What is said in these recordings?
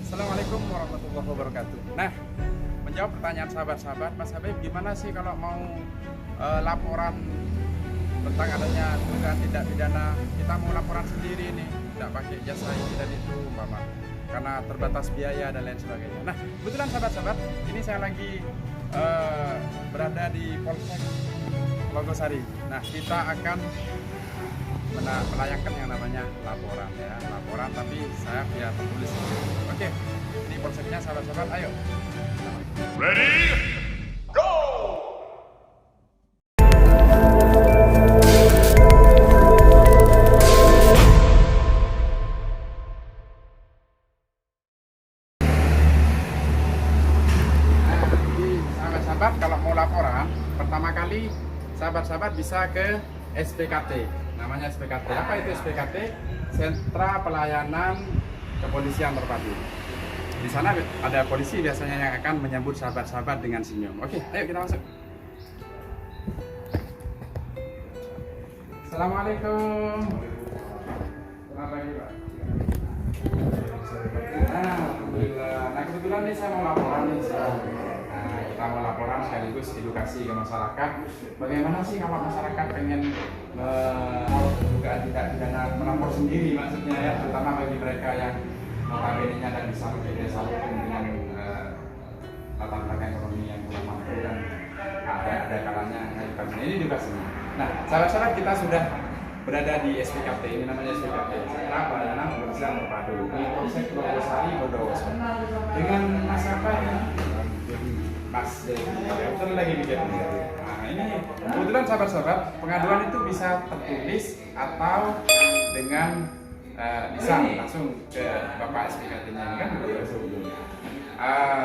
Assalamualaikum warahmatullahi wabarakatuh. Nah, menjawab pertanyaan sahabat-sahabat, Mas Habib, gimana sih kalau mau laporan tentang adanya dugaan tindak pidana? Kita mau laporan sendiri nih, tidak pakai jasa ini dan itu, umpama, karena terbatas biaya dan lain sebagainya. Nah, kebetulan sahabat-sahabat, ini saya lagi berada di Polsek Logosari. Nah, kita akan melayangkan yang namanya laporan, ya, laporan, tapi saya via tertulis. Oke, ini polseknya sahabat-sahabat, ayo. Ready? Go! Nah, jadi sahabat-sahabat kalau mau laporan, pertama kali sahabat-sahabat bisa ke SPKT. Namanya SPKT. Apa itu SPKT? Sentra Pelayanan Kepolisian Terpadu. Di sana ada polisi biasanya yang akan menyambut sahabat-sahabat dengan senyum. Oke, ayo kita masuk. Assalamualaikum. Selamat pagi, Pak. Alhamdulillah. Nah, kebetulan nih saya mau laporan nih. Kita mau laporan sekaligus edukasi ke masyarakat. Bagaimana sih kalau masyarakat pengen dugaan tindak pidana melapor sendiri, maksudnya ya, terutama bagi mereka yang notabene-nya dan bisa bekerjasama dengan latar belakang ekonomi yang kurang mampu dan ada kalanya mengajukan ini edukasinya. Nah, sahabat-sahabat, kita sudah berada di SPKT, ini namanya SPKT, Sentra Pelayanan Kepolisian Terpadu di Polsek Logosari, Bondowoso. Dengan Mas apa ya? Mas Dewi, lagi bikin. Nah, ini kebetulan sahabat-sahabat, pengaduan itu bisa tertulis atau dengan lisan langsung ke Bapak SPKT-nya, ini kan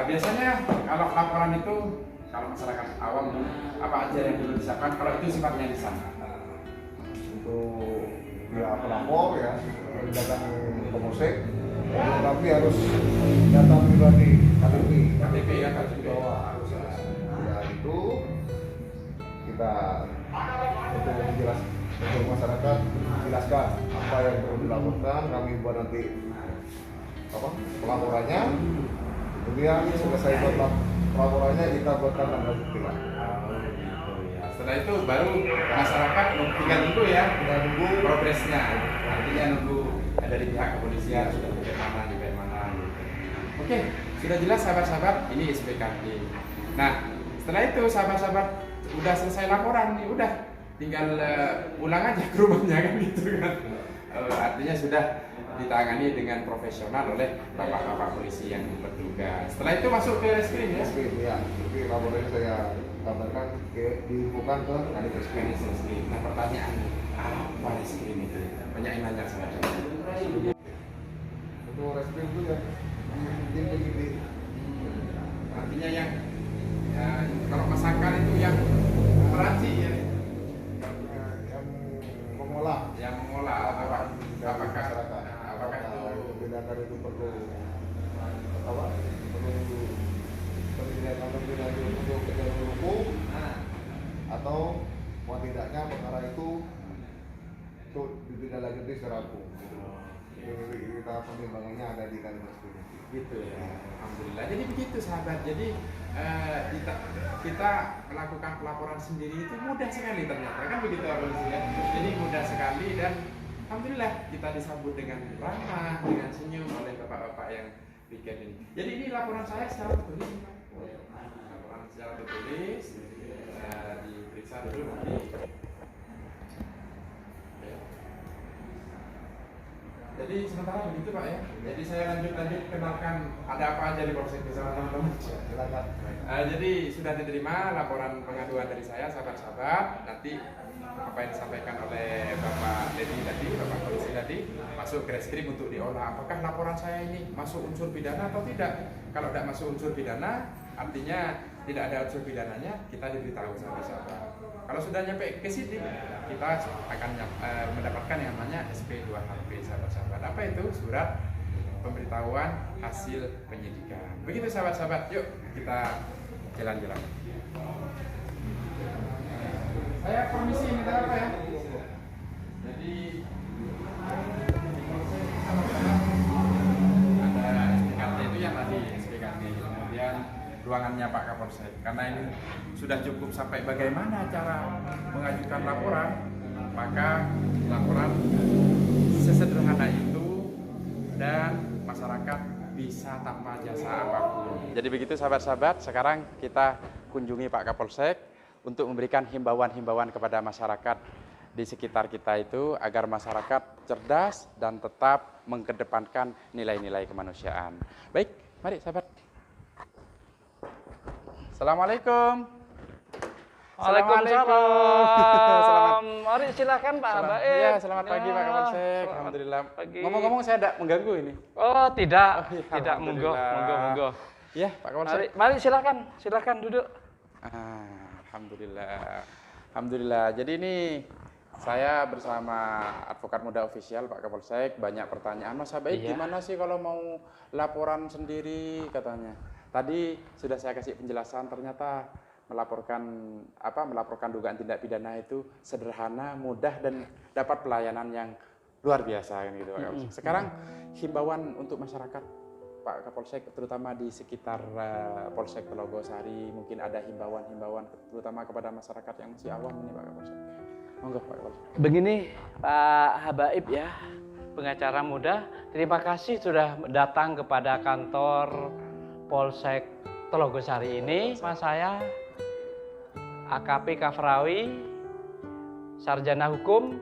biasanya kalau laporan itu, kalau masyarakat awam apa aja yang perlu disiapkan kalau itu sifatnya lisan? Untuk ya pelapor ya datang ke polsek, tapi harus datang pribadi KTP ya, KTP. Ya itu kita untuk untuk masyarakat jelaskan apa yang perlu dilaporkan, kami buat nanti pelaporannya. Kemudian selesai buat pelaporannya kita buatkan tanggal bukti lah. Setelah itu baru masyarakat tinggal nunggu ya, Kita tunggu progresnya. Artinya nunggu dari pihak kepolisian sudah bagaimana gitu. Oke, sudah jelas sahabat-sahabat, ini SPKT. Nah, setelah itu sahabat-sahabat udah selesai laporan nih, udah tinggal pulang aja ke rumahnya kan gitu kan. Artinya sudah ditangani dengan profesional oleh bapak-bapak polisi yang bertugas. Setelah itu masuk ke skrin ya. ya, jadi laporannya saya kabarkan diinfokan ke Kadif Reskrim. Nah, pertanyaan apa skrin itu? Banyak yang nanya saya. Untuk reskrim itu ya begini. Artinya yang kalau masakan itu yang meracik ya, Yang mengolah yang mengolah apakah itu tindakan itu perlu pendidikan untuk kejadian hukum atau mau tidaknya perkara itu untuk ditindaklanjuti secara hukum. Jadi kita pertimbangannya ada di Kadif Reskrim. gitu ya. Alhamdulillah. Jadi begitu sahabat. Jadi kita melakukan pelaporan sendiri itu mudah sekali ternyata, kan begitu polisi ya. Jadi mudah sekali dan alhamdulillah kita disambut dengan ramah, dengan senyum oleh bapak-bapak yang bikin ini. Jadi ini laporan saya secara tertulis. Laporan secara tertulis, diperiksa dulu nanti. Jadi sementara begitu Pak ya. Jadi saya lanjut kenalkan ada apa aja di Polsek bersama teman-teman. Silakan. Jadi sudah diterima laporan pengaduan dari saya, sahabat-sahabat. Nanti apa yang disampaikan oleh Bapak Dedi tadi, Bapak Polisi tadi, masuk ke reskrim untuk diolah. Apakah laporan saya ini masuk unsur pidana atau tidak? Kalau tidak masuk unsur pidana, artinya tidak ada unsur pidananya, kita diberitahu sahabat-sahabat. Kalau sudah nyampe ke sini, kita akan mendapatkan yang namanya SP2HP sahabat-sahabat. Apa itu? Surat pemberitahuan hasil penyidikan. Begitu sahabat-sahabat, yuk kita jalan-jalan. Saya permisi minta apa ya? Jadi ada SPKT itu ruangannya Pak Kapolsek, karena ini sudah cukup sampai bagaimana cara mengajukan laporan, maka laporan sesederhana itu dan masyarakat bisa tanpa jasa apapun. Jadi begitu sahabat-sahabat, sekarang kita kunjungi Pak Kapolsek untuk memberikan himbauan-himbauan kepada masyarakat di sekitar kita itu agar masyarakat cerdas dan tetap mengedepankan nilai-nilai kemanusiaan. Baik, mari sahabat. Assalamualaikum. Waalaikumsalam. Selamat. Mari silakan Pak Habaib. Ya, selamat pagi Pak Kapolsek. Alhamdulillah. Pagi. Ngomong-ngomong saya tidak mengganggu ini. Oh tidak, Oh, iya, tidak monggo, alhamdulillah. monggo. Ya, Pak Kapolsek. Mari silakan duduk. Alhamdulillah. Alhamdulillah. Jadi ini saya bersama Advokat Muda Official Pak Kapolsek, banyak pertanyaan. Mas Habaib, Iya. gimana sih kalau mau laporan sendiri katanya? Tadi sudah saya kasih penjelasan, ternyata melaporkan dugaan tindak pidana itu sederhana, mudah dan dapat pelayanan yang luar biasa kan gitu Pak Kapolsek. Sekarang himbauan untuk masyarakat Pak Kapolsek, terutama di sekitar Polsek Telogosari, mungkin ada himbauan-himbauan terutama kepada masyarakat yang masih awam ini Pak Kapolsek. Monggo Pak Kapolsek. Begini Pak Habaib ya, pengacara muda, terima kasih sudah datang kepada kantor Polsek Telogosari ini. Mas saya AKP Kafrawi, sarjana hukum,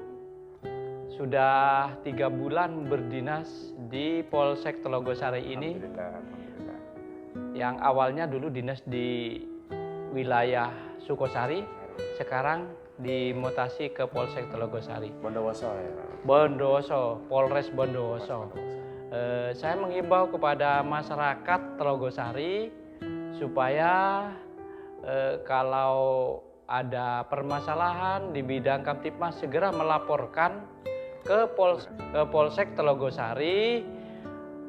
sudah 3 bulan berdinas di Polsek Telogosari ini. Alhamdulillah. Yang awalnya dulu dinas di wilayah Sukosari, sekarang dimutasi ke Polsek Telogosari. Bondowoso ya Pak. Bondowoso, Polres Bondowoso. Saya menghimbau kepada masyarakat Telogosari supaya kalau ada permasalahan di bidang Kamtipmas segera melaporkan ke Polsek Telogosari,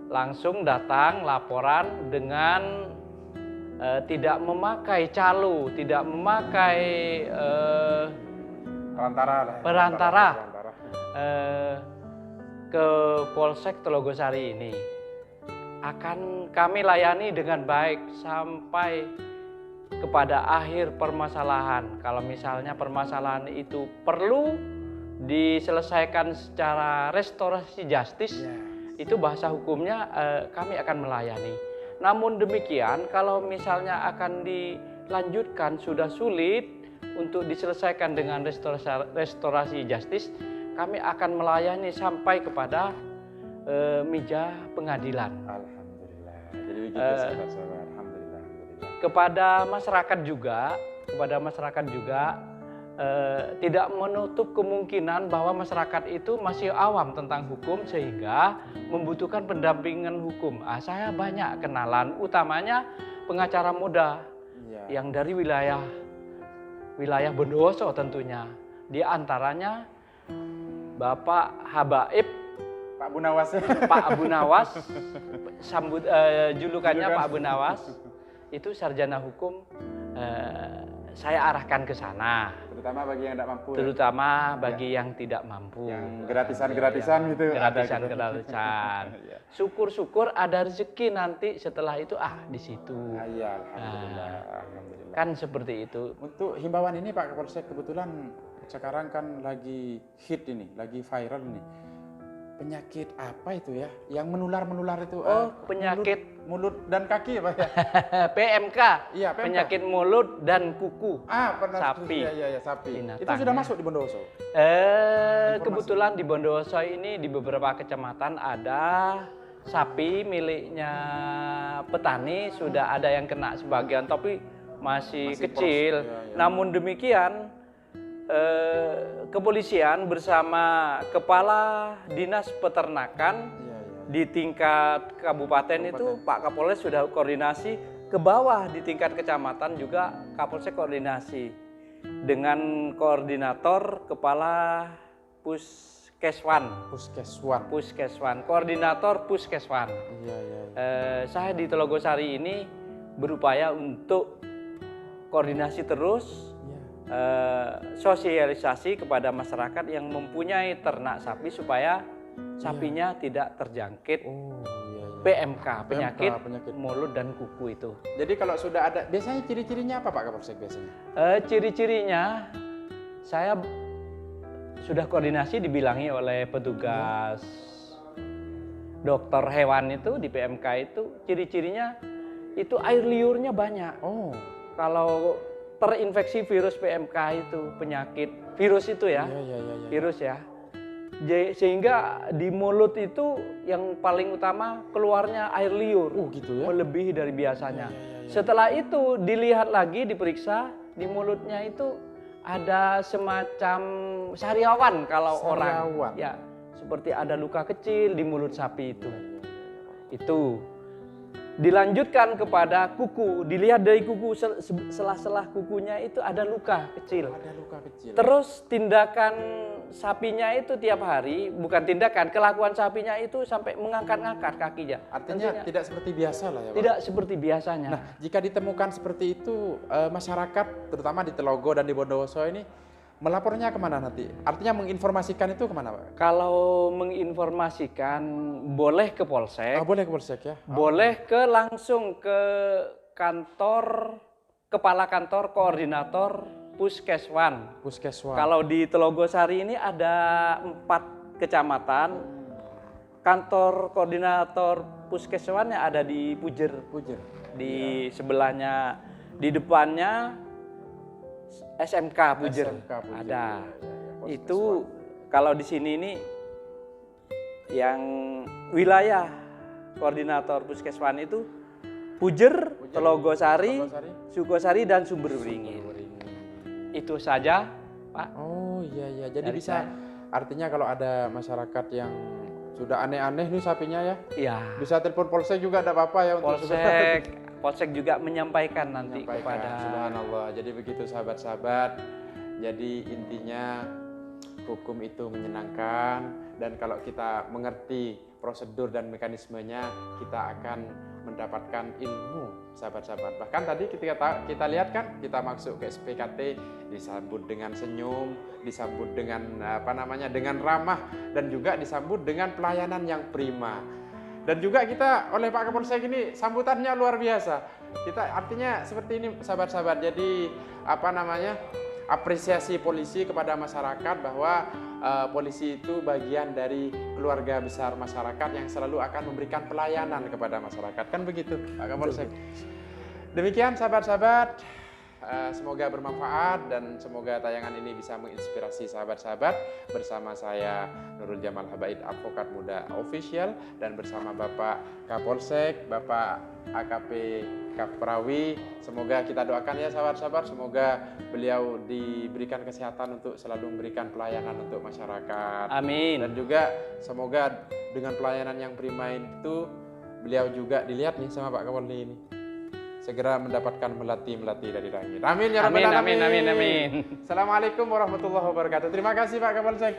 langsung datang laporan dengan tidak memakai calo, tidak memakai perantara. Ke Polsek Telogosari ini akan kami layani dengan baik sampai kepada akhir permasalahan. Kalau misalnya permasalahan itu perlu diselesaikan secara restorasi justice, itu bahasa hukumnya kami akan melayani. Namun demikian, kalau misalnya akan dilanjutkan sudah sulit untuk diselesaikan dengan restorasi justice, kami akan melayani sampai kepada meja pengadilan. Alhamdulillah. Jadi begitu sahabat-sahabat. Alhamdulillah. Kepada masyarakat juga tidak menutup kemungkinan bahwa masyarakat itu masih awam tentang hukum sehingga membutuhkan pendampingan hukum. Saya banyak kenalan, utamanya pengacara muda yang dari wilayah Bondowoso tentunya. Di antaranya Bapak Habaib, Pak Bunawas. Pak Abu Nawas, julukannya Pak Abu Nawas, itu sarjana hukum. Saya arahkan ke sana. Terutama bagi yang tidak mampu. Terutama bagi yang tidak mampu. Yang gratisan-gratisan gitu. Gratisan. Syukur-syukur ada rezeki nanti setelah itu di situ. Iya, alhamdulillah. Alhamdulillah. Kan seperti itu. Untuk himbauan ini Pak Kapolsek, kebetulan sekarang kan lagi hit ini, lagi viral ini. Penyakit apa itu ya? Yang menular itu? Penyakit mulut dan kaki apa ya? PMK. Iya, PMK. Penyakit mulut dan kuku. Pernah sapi. Iya, sapi. Binatang, Itu sudah ya. masuk di Bondowoso? Kebetulan di Bondowoso ini di beberapa kecamatan ada sapi miliknya petani, sudah ada yang kena sebagian, tapi masih kecil. Namun demikian kepolisian bersama kepala dinas peternakan di tingkat kabupaten itu Pak Kapolres sudah koordinasi ke bawah di tingkat kecamatan juga Kapolsek koordinasi dengan koordinator kepala Puskeswan, koordinator Puskeswan. Saya di Telogosari ini berupaya untuk koordinasi terus. Sosialisasi kepada masyarakat yang mempunyai ternak sapi supaya sapinya tidak terjangkit PMK, penyakit penyakit. mulut dan kuku itu. Jadi kalau sudah ada, biasanya ciri-cirinya apa Pak Kapolsek biasanya? Ciri-cirinya saya sudah koordinasi dibilangi oleh petugas dokter hewan itu di PMK itu, ciri-cirinya itu air liurnya banyak. Oh, Kalau terinfeksi virus PMK itu penyakit virus itu ya, iya. virus ya. Sehingga di mulut itu yang paling utama keluarnya air liur, gitu ya? melebihi dari biasanya. Setelah itu dilihat lagi, diperiksa di mulutnya itu ada semacam sariawan kalau orang, ya seperti ada luka kecil di mulut sapi itu. Itu dilanjutkan kepada kuku, dilihat dari kuku, selah-selah kukunya itu ada luka kecil. Ada luka kecil. Terus tindakan sapinya itu tiap hari, bukan tindakan, kelakuan sapinya itu sampai mengangkat-ngangkat kakinya. Artinya tidak seperti biasa lah ya Pak? Tidak seperti biasanya. Nah, jika ditemukan seperti itu, masyarakat terutama di Telogo dan di Bondowoso ini melapornya kemana nanti? Artinya menginformasikan itu kemana Pak? Kalau menginformasikan boleh ke Polsek, Boleh ke Polsek ya? boleh langsung ke kantor, kepala kantor koordinator Puskeswan. Puskeswan. Kalau di Telogosari ini ada 4 kecamatan, kantor koordinator Puskeswannya ada di Pujer. Di sebelahnya, di depannya SMK Pujer. Ada. Itu kalau di sini ini yang wilayah koordinator Puskeswan itu Pujer, Telogosari, Sukosari dan Sumber Beringin. Itu saja, Pak. Oh iya. Jadi Dari bisa, artinya kalau ada masyarakat yang sudah aneh-aneh nih sapinya ya, Iya. bisa telepon Polsek juga ada apa-apa ya untuk Polsek juga menyampaikan nanti kepada. Subhanallah. Jadi begitu sahabat-sahabat. Jadi intinya hukum itu menyenangkan, dan kalau kita mengerti prosedur dan mekanismenya, kita akan mendapatkan ilmu, sahabat-sahabat. Bahkan tadi kita lihat kan, kita masuk ke SPKT disambut dengan senyum, disambut dengan dengan ramah, dan juga disambut dengan pelayanan yang prima. Dan juga kita oleh Pak Kapolsek ini sambutannya luar biasa. Kita artinya seperti ini sahabat-sahabat. Jadi apresiasi polisi kepada masyarakat bahwa polisi itu bagian dari keluarga besar masyarakat yang selalu akan memberikan pelayanan kepada masyarakat. Kan begitu Pak Kapolsek. Demikian sahabat-sahabat. Semoga bermanfaat dan semoga tayangan ini bisa menginspirasi sahabat-sahabat. Bersama saya Nurul Jamal Habaid, Advokat Muda Official, dan bersama Bapak Kapolsek, Bapak AKP Kaprawi. Semoga kita doakan ya sahabat-sahabat, semoga beliau diberikan kesehatan untuk selalu memberikan pelayanan untuk masyarakat. Amin. Dan juga semoga dengan pelayanan yang prima itu beliau juga dilihat nih sama Pak Kapolri ini, segera mendapatkan melati dari langit. Amin ya rabbal alamin. Amin. Assalamualaikum warahmatullahi wabarakatuh. Terima kasih Pak Kapolsek.